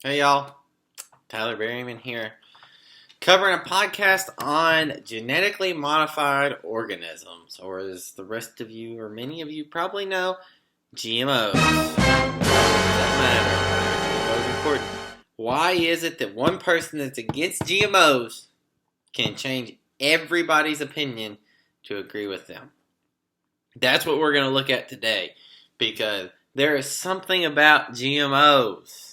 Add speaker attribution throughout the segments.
Speaker 1: Hey y'all, Tyler Berryman here, covering a podcast on genetically modified organisms, or as the rest of you, or many of you probably know, GMOs. Doesn't matter. GMOs are important. Why is it that one person that's against GMOs can change everybody's opinion to agree with them? That's what we're going to look at today, because there is something about GMOs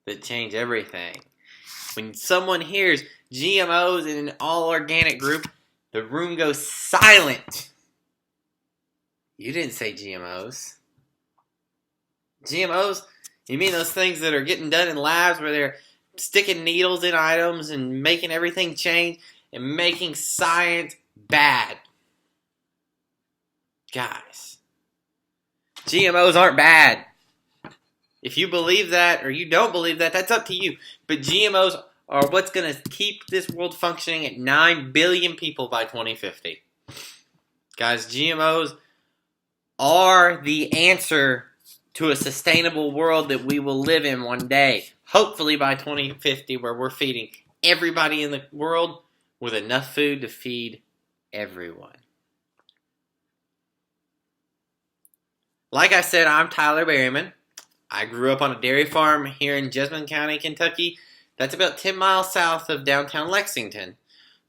Speaker 1: that change everything. When someone hears GMOs in an all-organic group, the room goes silent. You didn't say GMOs. GMOs? You mean those things that are getting done in labs where they're sticking needles in items and making everything change and making science bad? Guys, GMOs aren't bad. If you believe that or you don't believe that, that's up to you. But GMOs are what's going to keep this world functioning at 9 billion people by 2050. Guys, GMOs are the answer to a sustainable world that we will live in one day. Hopefully by 2050, where we're feeding everybody in the world with enough food to feed everyone. Like I said, I'm Tyler Berryman. I grew up on a dairy farm here in Jessamine County, Kentucky. That's about 10 miles south of downtown Lexington.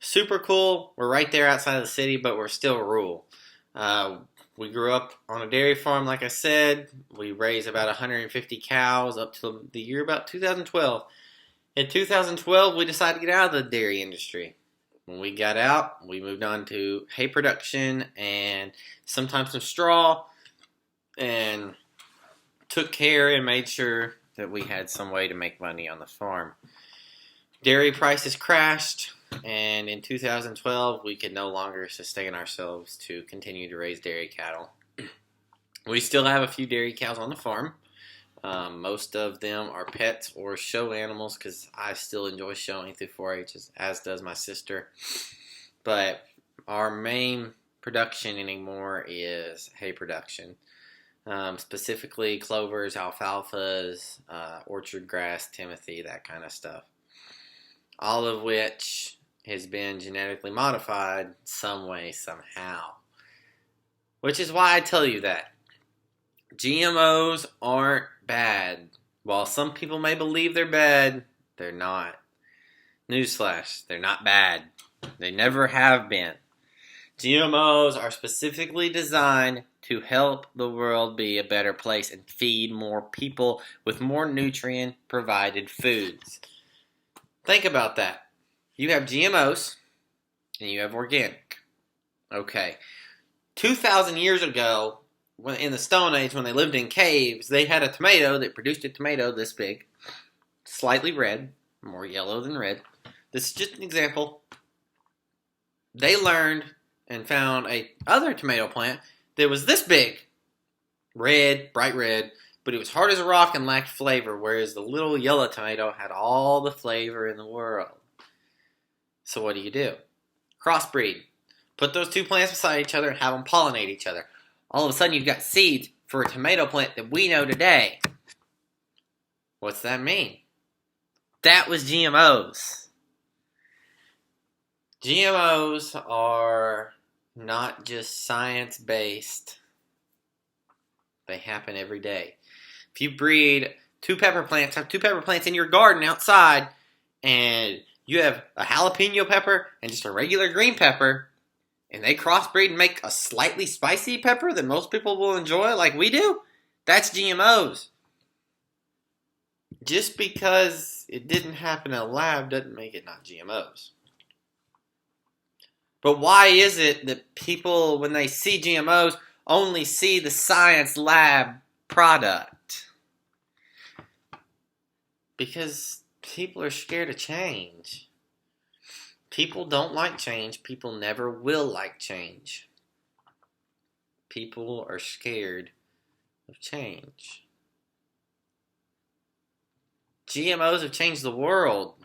Speaker 1: Super cool. We're right there outside of the city, but we're still rural. We grew up on a dairy farm, like I said. We raised about 150 cows up to the year about 2012. In 2012, we decided to get out of the dairy industry. When we got out, we moved on to hay production and sometimes some straw, and took care and made sure that we had some way to make money on the farm. Dairy prices crashed, and in 2012, we could no longer sustain ourselves to continue to raise dairy cattle. We still have a few dairy cows on the farm. Most of them are pets or show animals, because I still enjoy showing through 4-H, as does my sister. But our main production anymore is hay production. Specifically clovers, alfalfas, orchard grass, timothy, that kind of stuff. All of which has been genetically modified some way, somehow. Which is why I tell you that. GMOs aren't bad. While some people may believe they're bad, they're not. Newsflash, they're not bad. They never have been. GMOs are specifically designed to help the world be a better place and feed more people with more nutrient-provided foods. Think about that. You have GMOs and you have organic. Okay. 2,000 years ago, in the Stone Age, when they lived in caves, they had a tomato that produced a tomato this big, slightly red, more yellow than red. This is just an example. They learned and found a other tomato plant that was this big, red, bright red, but it was hard as a rock and lacked flavor, whereas the little yellow tomato had all the flavor in the world. So what do? Crossbreed. Put those two plants beside each other and have them pollinate each other. All of a sudden you've got seeds for a tomato plant that we know today. What's that mean? That was GMOs. GMOs are not just science-based. They happen every day. If you breed have two pepper plants in your garden outside, and you have a jalapeno pepper and just a regular green pepper, and they crossbreed and make a slightly spicy pepper that most people will enjoy like we do, that's GMOs. Just because it didn't happen in a lab doesn't make it not GMOs. But why is it that people, when they see GMOs, only see the science lab product? Because people are scared of change. People don't like change. People never will like change. People are scared of change. GMOs have changed the world.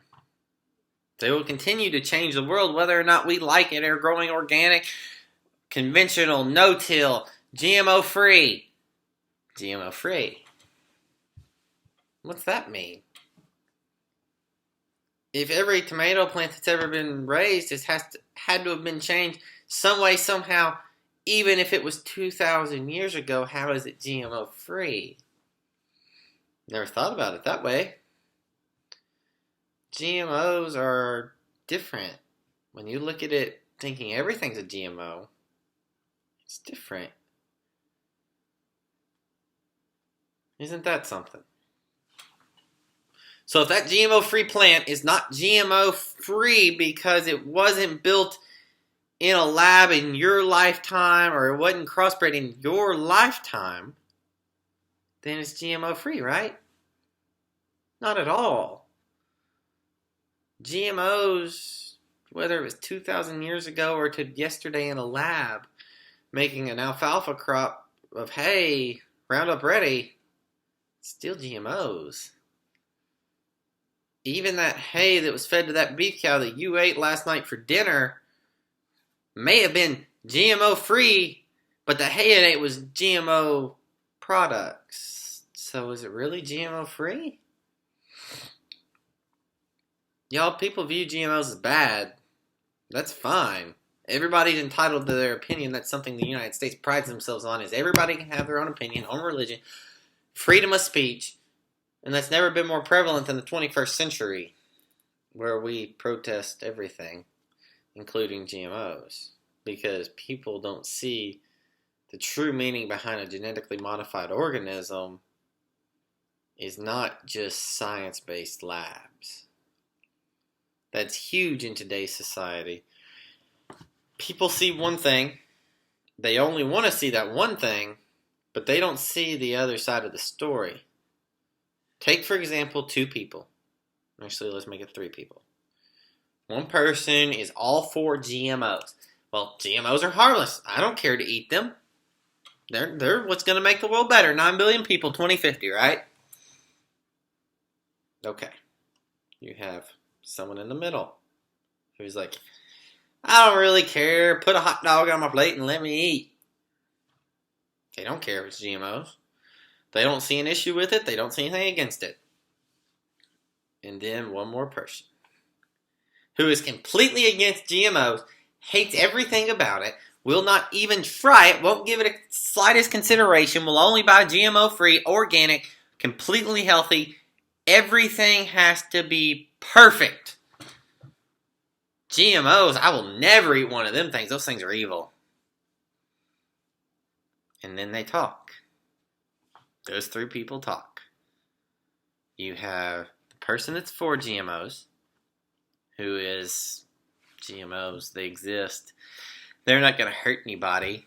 Speaker 1: They will continue to change the world whether or not we like it. They're growing organic, conventional, no-till, GMO-free. GMO-free. What's that mean? if every tomato plant that's ever been raised had to have been changed some way, somehow, even if it was 2,000 years ago, how is it GMO free? Never thought about it that way. GMOs are different. When you look at it thinking everything's a GMO, it's different. Isn't that something? So if that GMO-free plant is not GMO-free because it wasn't built in a lab in your lifetime, or it wasn't crossbred in your lifetime, then it's GMO-free, right? Not at all. GMOs, whether it was 2,000 years ago or to yesterday in a lab, making an alfalfa crop of hay, Roundup Ready, still GMOs. Even that hay that was fed to that beef cow that you ate last night for dinner may have been GMO free, but the hay it ate was GMO products. So is it really GMO free? Y'all, people view GMOs as bad. That's fine. Everybody's entitled to their opinion. That's something the United States prides themselves on, is everybody can have their own opinion on religion, freedom of speech, and that's never been more prevalent than the 21st century, where we protest everything, including GMOs, because people don't see the true meaning behind a genetically modified organism is not just science-based labs. That's huge in today's society. People see one thing, they only want to see that one thing, but they don't see the other side of the story. Take, for example, two people. Actually, let's make it three people. One person is all for GMOs. Well, GMOs are harmless. I don't care to eat them. They're what's going to make the world better. 9 billion people, 2050, right? Okay. You have someone in the middle who's like, I don't really care. Put a hot dog on my plate and let me eat. They don't care if it's GMOs. They don't see an issue with it. They don't see anything against it. And then one more person who is completely against GMOs, hates everything about it, will not even try it, won't give it a slightest consideration, will only buy GMO-free, organic, completely healthy. Everything has to be perfect. GMOs, I will never eat one of them things. Those things are evil. And then they talk. Those three people talk. You have the person that's for GMOs, who is GMOs, they exist. They're not going to hurt anybody.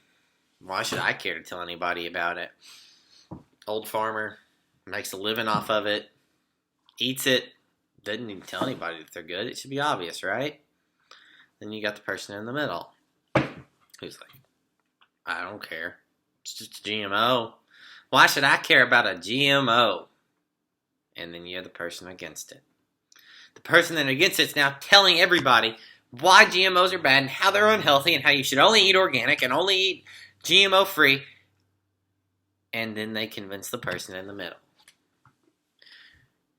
Speaker 1: Why should I care to tell anybody about it? Old farmer, makes a living off of it, eats it, doesn't even tell anybody that they're good. It should be obvious, right? Then you got the person in the middle, who's like, I don't care. It's just a GMO. Why should I care about a GMO? And then you have the person against it. The person that against it is now telling everybody why GMOs are bad and how they're unhealthy and how you should only eat organic and only eat GMO-free. And then they convince the person in the middle.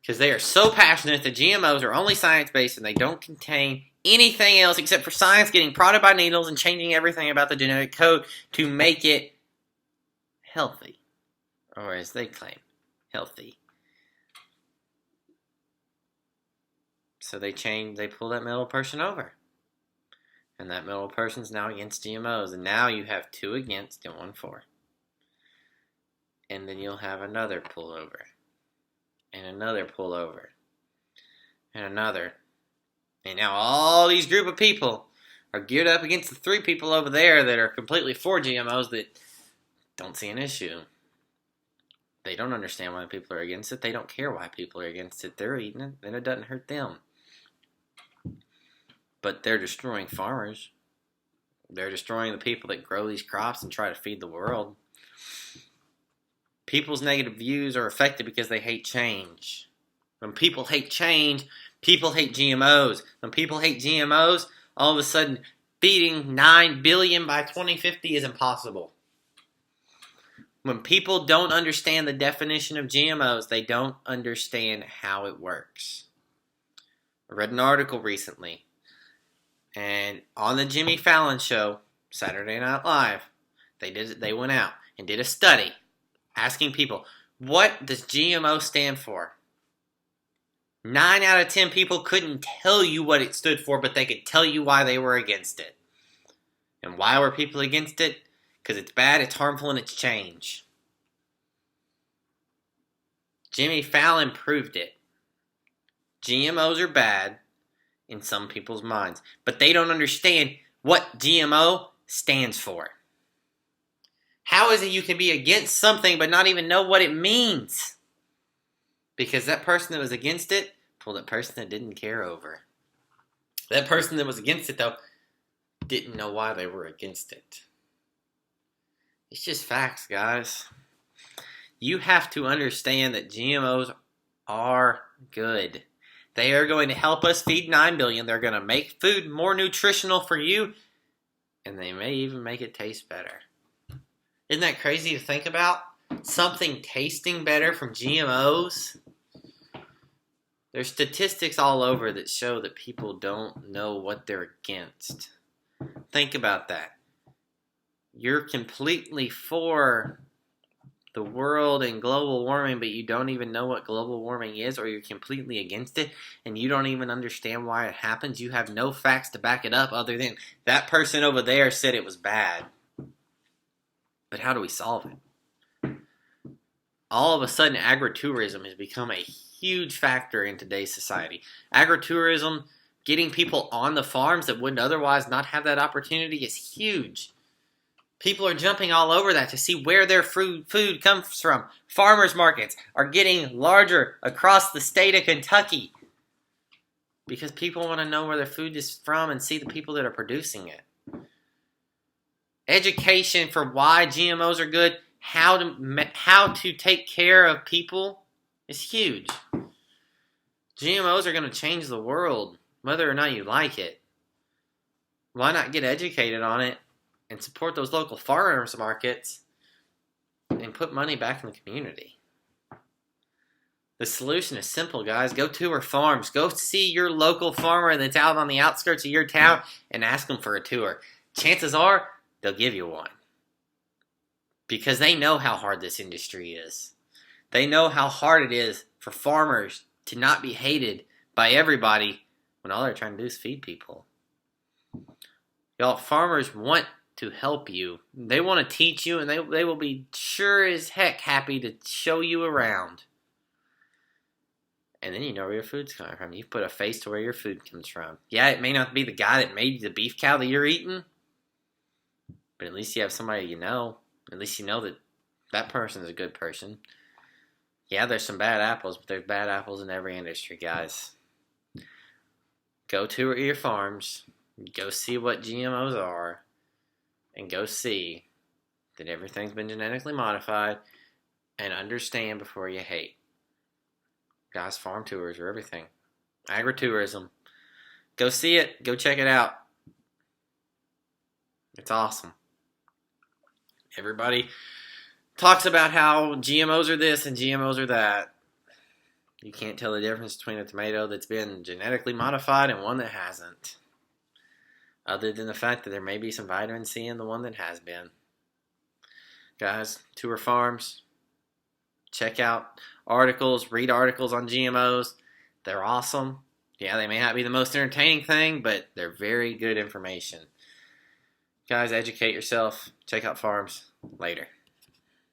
Speaker 1: Because they are so passionate that GMOs are only science-based and they don't contain anything else except for science getting prodded by needles and changing everything about the genetic code to make it healthy. Or as they claim, healthy. So they pull that middle person over. And that middle person's now against GMOs. And now you have two against and one for. And then you'll have another pullover. And another pullover. And another. And now all these group of people are geared up against the three people over there that are completely for GMOs that don't see an issue. They don't understand why people are against it. They don't care why people are against it. They're eating it, and it doesn't hurt them. But they're destroying farmers. They're destroying the people that grow these crops and try to feed the world. People's negative views are affected because they hate change. When people hate change, people hate GMOs. When people hate GMOs, all of a sudden, feeding 9 billion by 2050 is impossible. When people don't understand the definition of GMOs, they don't understand how it works. I read an article recently, and on the Jimmy Fallon show, Saturday Night Live, they went out and did a study asking people, what does GMO stand for? 9 out of 10 people couldn't tell you what it stood for, but they could tell you why they were against it. And why were people against it? Because it's bad, it's harmful, and it's change. Jimmy Fallon proved it. GMOs are bad in some people's minds, but they don't understand what GMO stands for. How is it you can be against something but not even know what it means? Because that person that was against it pulled that person that didn't care over. That person that was against it, though, didn't know why they were against it. It's just facts, guys. You have to understand that GMOs are good. They are going to help us feed 9 billion. They're going to make food more nutritional for you, and they may even make it taste better. Isn't that crazy to think about? Something tasting better from GMOs? There's statistics all over that show that people don't know what they're against. Think about that. You're completely for the world and global warming, but you don't even know what global warming is, or you're completely against it, and you don't even understand why it happens. You have no facts to back it up other than that person over there said it was bad. But how do we solve it? All of a sudden, agritourism has become a huge factor in today's society. Agritourism, getting people on the farms that wouldn't otherwise not have that opportunity, is huge. People are jumping all over that to see where their food comes from. Farmers markets are getting larger across the state of Kentucky because people want to know where their food is from and see the people that are producing it. Education for why GMOs are good, how to take care of people is huge. GMOs are going to change the world, whether or not you like it. Why not get educated on it and support those local farmers markets and put money back in the community? The solution is simple, guys. Go tour farms. Go see your local farmer that's out on the outskirts of your town and ask them for a tour. Chances are, they'll give you one. Because they know how hard this industry is. They know how hard it is for farmers to not be hated by everybody when all they're trying to do is feed people. Y'all, farmers want to help you. They want to teach you, and they will be sure as heck happy to show you around. And then you know where your food's coming from. You put a face to where your food comes from. Yeah, it may not be the guy that made the beef cow that you're eating, but at least you have somebody you know. At least you know that that person is a good person. Yeah, there's some bad apples, but there's bad apples in every industry, guys. Go tour your farms. Go see what GMOs are. And go see that everything's been genetically modified. And understand before you hate. Guys, farm tours are everything. Agritourism. Go see it. Go check it out. It's awesome. Everybody talks about how GMOs are this and GMOs are that. You can't tell the difference between a tomato that's been genetically modified and one that hasn't. Other than the fact that there may be some vitamin C in the one that has been. Guys, tour farms. Check out articles. Read articles on GMOs. They're awesome. Yeah, they may not be the most entertaining thing, but they're very good information. Guys, educate yourself. Check out farms. Later.